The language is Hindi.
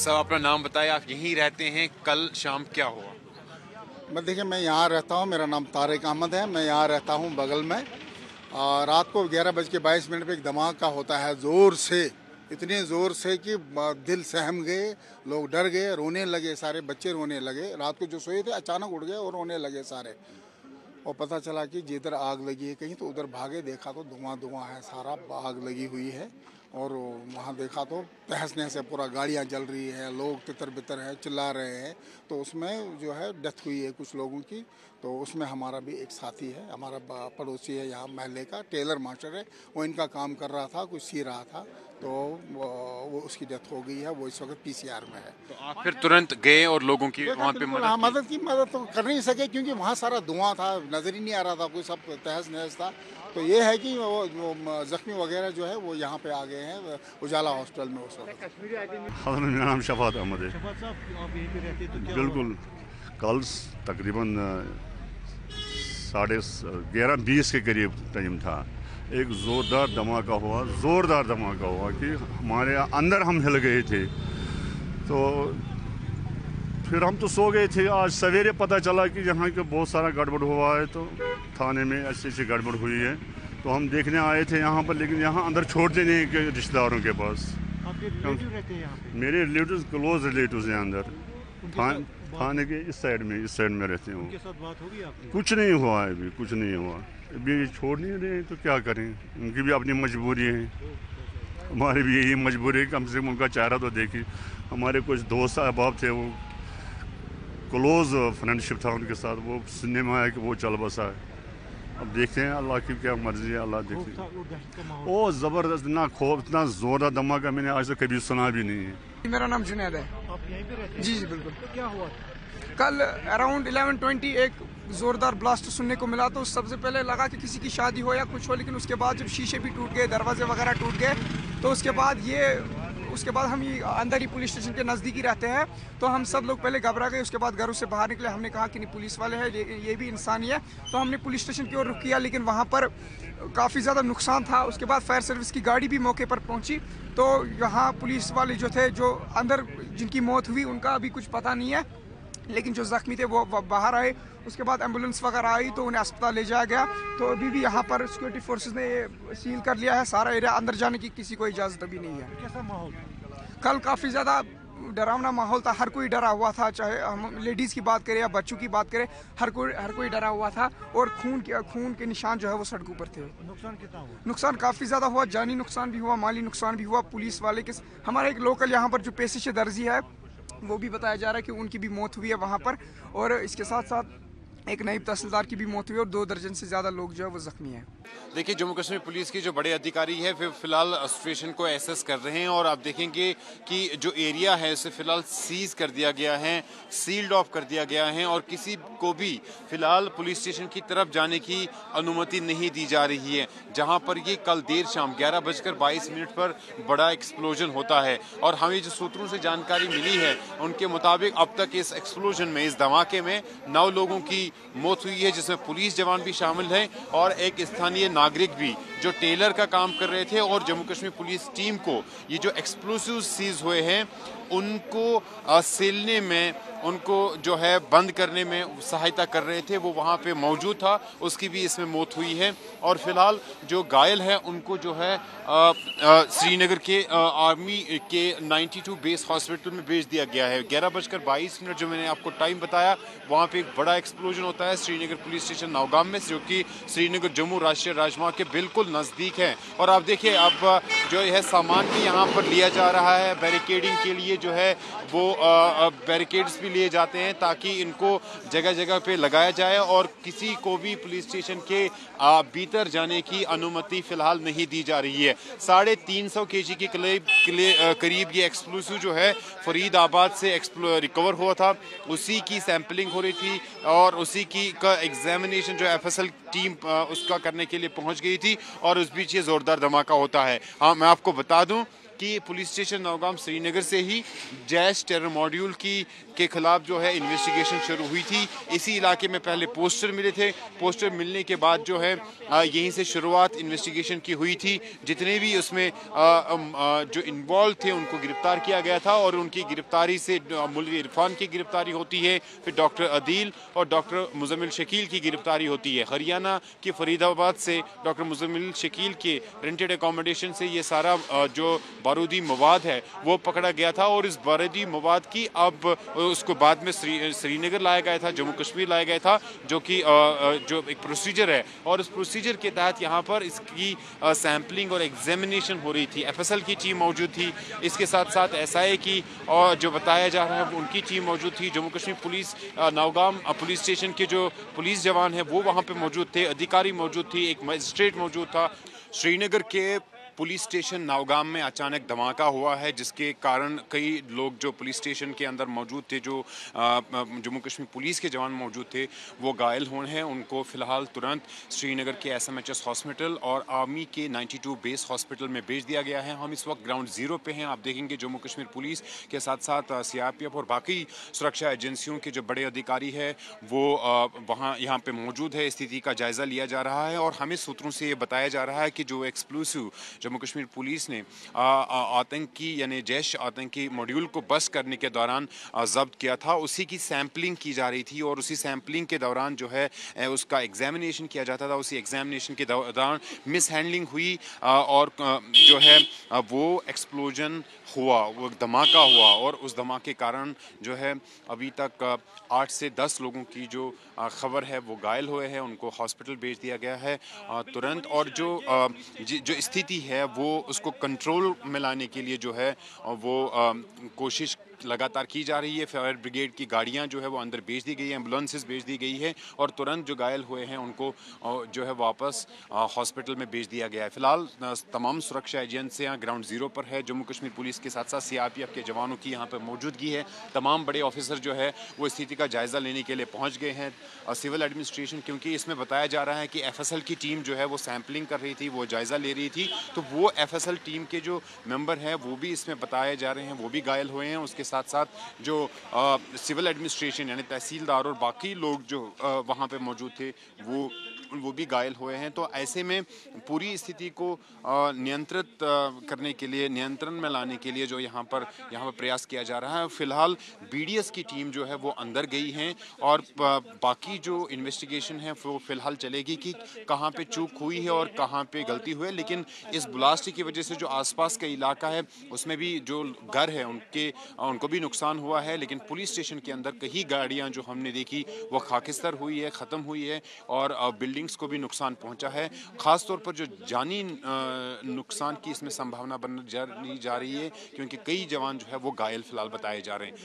सब अपना नाम बताएं, आप यहीं रहते हैं, कल शाम क्या हुआ? देखिए, मैं यहाँ रहता हूँ। मेरा नाम तारिक अहमद है। मैं यहाँ रहता हूँ बगल में। रात को 11:22 पे एक धमाका होता है, ज़ोर से, इतने ज़ोर से कि दिल सहम गए, लोग डर गए, रोने लगे, सारे बच्चे रोने लगे। रात को जो सोए थे अचानक उठ गए और रोने लगे सारे। और पता चला कि जिधर आग लगी है कहीं, तो उधर भागे, देखा तो धुआं धुआं है, सारा आग लगी हुई है। और वहाँ देखा तो तहस नहस है, पूरा गाड़ियाँ जल रही है, लोग तितर बितर हैं, चिल्ला रहे हैं। तो उसमें जो है डेथ हुई है कुछ लोगों की। तो उसमें हमारा भी एक साथी है, हमारा पड़ोसी है यहाँ महल्ले का, टेलर मास्टर है। वो इनका काम कर रहा था, कुछ सी रहा था, तो वो उसकी डेथ हो गई है। वो इस वक्त पीसीआर में है। तो आप फिर तुरंत गए और लोगों की वहाँ पे मदद की। मदद तो कर नहीं सके क्योंकि वहाँ सारा धुआं था, नज़र ही नहीं आ रहा था, कोई सब तहस नहस था। तो ये है कि वो जख्मी वगैरह जो है वो यहाँ पे आ गए हैं उजाला हॉस्पिटल में उस वक्त। मेरा नाम शफात अहमद है। बिल्कुल, कल तकरीबन 11:20 के करीब टाइम था। एक ज़ोरदार धमाका हुआ कि हमारे अंदर हम हिल गए थे। तो फिर हम तो सो गए थे। आज सवेरे पता चला कि यहाँ के बहुत सारा गड़बड़ हुआ है, तो थाने में ऐसी गड़बड़ हुई है। तो हम देखने आए थे यहाँ पर, लेकिन यहाँ अंदर छोड़ते नहीं के रिश्तेदारों के पास। आपके रिलेटिव रहते हैं यहाँ पे? मेरे रिलेटिव्स, क्लोज रिलेटिव्स हैं अंदर थाने के इस साइड में रहते हैं। उनके साथ बात होगी आपकी? कुछ नहीं हुआ है अभी, कुछ नहीं हुआ अभी। छोड़ नहीं रहे तो क्या करें, उनकी भी अपनी मजबूरी है, हमारी भी यही मजबूरी है। कम से कम उनका चेहरा तो देखिए। हमारे कुछ दोस्त अहबाब थे, वो क्लोज फ्रेंडशिप था उनके साथ, वो सुनने में आया कि वो चल बसा है। अब देखते हैं, अल्लाह की क्या मर्जी है, अल्लाह देखते। ओ ज़बरदस्त, इतना खौफ, इतना ज़ोरदार धमाका मैंने आज तक कभी सुना भी नहीं है। मेरा नाम जुनैद है। आप यहीं पे रहते हैं? जी बिल्कुल। तो क्या हुआ? कल अराउंड 11:20 एक ज़ोरदार ब्लास्ट सुनने को मिला। तो सबसे पहले लगा कि किसी की शादी हो या कुछ हो, लेकिन उसके बाद जब शीशे भी टूट गए, दरवाजे वगैरह टूट गए, तो उसके बाद हम ही अंदर ही पुलिस स्टेशन के नज़दीक ही रहते हैं। तो हम सब लोग पहले घबरा गए। उसके बाद घरों से बाहर निकले, हमने कहा कि नहीं, पुलिस वाले हैं, ये भी इंसान ही है। तो हमने पुलिस स्टेशन की ओर रुख किया, लेकिन वहाँ पर काफ़ी ज़्यादा नुकसान था। उसके बाद फायर सर्विस की गाड़ी भी मौके पर पहुँची। तो यहाँ पुलिस वाले जो थे, जो अंदर जिनकी मौत हुई उनका अभी कुछ पता नहीं है, लेकिन जो ज़ख्मी थे वो बाहर आए। उसके बाद एम्बुलेंस वगैरह आई तो उन्हें अस्पताल ले जाया गया। तो अभी भी यहाँ पर सिक्योरिटी फोर्सेस ने ये सील कर लिया है सारा एरिया, अंदर जाने की किसी को इजाज़त अभी नहीं है। कैसा माहौल? कल काफ़ी ज़्यादा डरावना माहौल था, हर कोई डरा हुआ था, चाहे हम लेडीज़ की बात करें या बच्चों की बात करें, हर कोई डरा हुआ था। और खून के निशान जो है वो सड़कों पर थे। नुकसान कितना हुआ? नुकसान काफ़ी ज़्यादा हुआ, जानी नुकसान भी हुआ, माली नुकसान भी हुआ। पुलिस वाले के हमारा एक लोकल यहाँ पर जो पेशिश दर्जी है, वो भी बताया जा रहा है कि उनकी भी मौत हुई है वहाँ पर। और इसके साथ साथ एक नायब तहसीलदार की भी मौत हुई और 2 दर्जन से ज़्यादा लोग जो है वो ज़ख्मी हैं। देखिए, जम्मू कश्मीर पुलिस के जो बड़े अधिकारी हैं वे फिलहाल सिचुएशन को एसेस कर रहे हैं और आप देखेंगे कि जो एरिया है उसे फिलहाल सीज कर दिया गया है, सील्ड ऑफ कर दिया गया है और किसी को भी फिलहाल पुलिस स्टेशन की तरफ जाने की अनुमति नहीं दी जा रही है। जहां पर ये कल देर शाम 11:22 पर बड़ा एक्सप्लोजन होता है और हमें जो सूत्रों से जानकारी मिली है उनके मुताबिक अब तक इस एक्सप्लोजन में, इस धमाके में 9 लोगों की मौत हुई है, जिसमें पुलिस जवान भी शामिल हैं और एक स्थानीय नागरिक भी जो टेलर का काम कर रहे थे। और जम्मू कश्मीर पुलिस टीम को ये जो एक्सप्लोसिव सीज हुए हैं उनको सीलने में, उनको जो है बंद करने में सहायता कर रहे थे, वो वहाँ पे मौजूद था, उसकी भी इसमें मौत हुई है। और फिलहाल जो घायल है उनको जो है श्रीनगर के आर्मी के 92 बेस हॉस्पिटल में भेज दिया गया है। 11:22 जो मैंने आपको टाइम बताया, वहाँ पे एक बड़ा एक्सप्लोजन होता है श्रीनगर पुलिस स्टेशन नौगाम में, जो कि श्रीनगर जम्मू राष्ट्रीय राजमार्ग के बिल्कुल नज़दीक है। और आप देखिए, अब जो है सामान भी यहाँ पर लिया जा रहा है, बैरिकेडिंग के लिए जो है वो बैरिकेड्स भी लिए जाते हैं ताकि इनको जगह जगह पे लगाया जाए और किसी को भी पुलिस स्टेशन के भीतर जाने की अनुमति फिलहाल नहीं दी जा रही है। 350 kg के करीब ये एक्सप्लोसिव जो है फरीदाबाद से रिकवर हुआ था, उसी की सैंपलिंग हो रही थी और उसी की का एग्जामिनेशन जो FSL टीम उसका करने के लिए पहुंच गई थी और उस बीच ये जोरदार धमाका होता है। हाँ, मैं आपको बता दूं कि पुलिस स्टेशन नौगाम श्रीनगर से ही जैश टेरर मॉड्यूल के खिलाफ जो है इन्वेस्टिगेशन शुरू हुई थी। इसी इलाके में पहले पोस्टर मिले थे, पोस्टर मिलने के बाद जो है यहीं से शुरुआत इन्वेस्टिगेशन की हुई थी। जितने भी उसमें जो इन्वॉल्व थे उनको गिरफ्तार किया गया था और उनकी गिरफ्तारी से मुल्क इरफान की गिरफ्तारी होती है, फिर डॉक्टर अदील और डॉक्टर मुजम्मिल शकील की गिरफ्तारी होती है। हरियाणा के फरीदाबाद से डॉक्टर मुजम्मिल शकील के रेंटेड अकोमोडेशन से ये सारा जो बारूदी मवाद है वो पकड़ा गया था और इस बारूदी मवाद की अब उसको बाद में श्रीनगर लाया गया था, जम्मू कश्मीर लाया गया था, जो कि जो एक प्रोसीजर है और उस प्रोसीजर के तहत यहाँ पर इसकी सैम्पलिंग और एग्जामिनेशन हो रही थी। एफएसएल की टीम मौजूद थी, इसके साथ साथ एसआई की और जो बताया जा रहा है उनकी टीम मौजूद थी। Jammu Kashmir police Nowgam police station के जो पुलिस जवान है वो वहाँ पे मौजूद थे, अधिकारी मौजूद थी, एक मजिस्ट्रेट मौजूद था। श्रीनगर के पुलिस स्टेशन नौगाम में अचानक धमाका हुआ है जिसके कारण कई लोग जो पुलिस स्टेशन के अंदर मौजूद थे, जो जम्मू कश्मीर पुलिस के जवान मौजूद थे, वो घायल हुए हैं। उनको फ़िलहाल तुरंत श्रीनगर के एसएमएचएस हॉस्पिटल और आर्मी के 92 बेस हॉस्पिटल में भेज दिया गया है। हम इस वक्त ग्राउंड ज़ीरो पे हैं। आप देखेंगे जम्मू कश्मीर पुलिस के साथ साथ सीआरपीएफ और बाकी सुरक्षा एजेंसियों के जो बड़े अधिकारी है वो यहाँ पे मौजूद है। स्थिति का जायज़ा लिया जा रहा है और हमें सूत्रों से ये बताया जा रहा है कि जो एक्सप्लोसिव जम्मू कश्मीर पुलिस ने आतंकी यानी जैश आतंकी मॉड्यूल को बस करने के दौरान जब्त किया था, उसी की सैम्पलिंग की जा रही थी और उसी सैम्पलिंग के दौरान जो है उसका एग्जामिनेशन किया जाता था। उसी एग्जामिनेशन के दौरान मिस हैंडलिंग हुई और जो है वो एक्सप्लोजन हुआ, वो धमाका हुआ और उस धमाके के कारण जो है अभी तक 8 से 10 लोगों की जो खबर है वो घायल हुए हैं, उनको हॉस्पिटल भेज दिया गया है तुरंत। और जो स्थिति है वो उसको कंट्रोल में लाने के लिए जो है वो कोशिश लगातार की जा रही है। फायर ब्रिगेड की गाड़ियां जो है वो अंदर भेज दी गई है, एम्बुलेंसेस भेज दी गई है और तुरंत जो घायल हुए हैं उनको जो है वापस हॉस्पिटल में भेज दिया गया है। फिलहाल तमाम सुरक्षा एजेंसियां ग्राउंड ज़ीरो पर है। जम्मू कश्मीर पुलिस के साथ साथ सीआरपीएफ के जवानों की यहाँ पर मौजूदगी है। तमाम बड़े ऑफिसर जो है वो स्थिति का जायज़ा लेने के लिए पहुँच गए हैं। सिविल एडमिनिस्ट्रेशन, क्योंकि इसमें बताया जा रहा है कि एफएसएल की टीम जो है वो सैम्पलिंग कर रही थी, वो जायज़ा ले रही थी, तो वो एफएसएल टीम के जो मेंबर हैं वो भी इसमें बताए जा रहे हैं, वो भी घायल हुए हैं। उसके साथ साथ जो सिविल एडमिनिस्ट्रेशन यानी तहसीलदार और बाकी लोग जो वहाँ पे मौजूद थे वो भी घायल हुए हैं। तो ऐसे में पूरी स्थिति को नियंत्रित करने के लिए, नियंत्रण में लाने के लिए जो यहाँ पर प्रयास किया जा रहा है। फिलहाल बीडीएस की टीम जो है वो अंदर गई हैं और बाकी जो इन्वेस्टिगेशन है वो फिलहाल चलेगी कि कहाँ पे चूक हुई है और कहाँ पे गलती हुई है। लेकिन इस ब्लास्ट की वजह से जो आसपास का इलाका है उसमें भी जो घर है उनको भी नुकसान हुआ है। लेकिन पुलिस स्टेशन के अंदर कई गाड़ियाँ जो हमने देखी वो खाकिस्तर हुई है, ख़त्म हुई है और बिल्डिंग्स को भी नुकसान पहुंचा है। ख़ास तौर पर जो जानी नुकसान की इसमें संभावना बन जा रही है क्योंकि कई जवान जो है वो घायल फिलहाल बताए जा रहे हैं।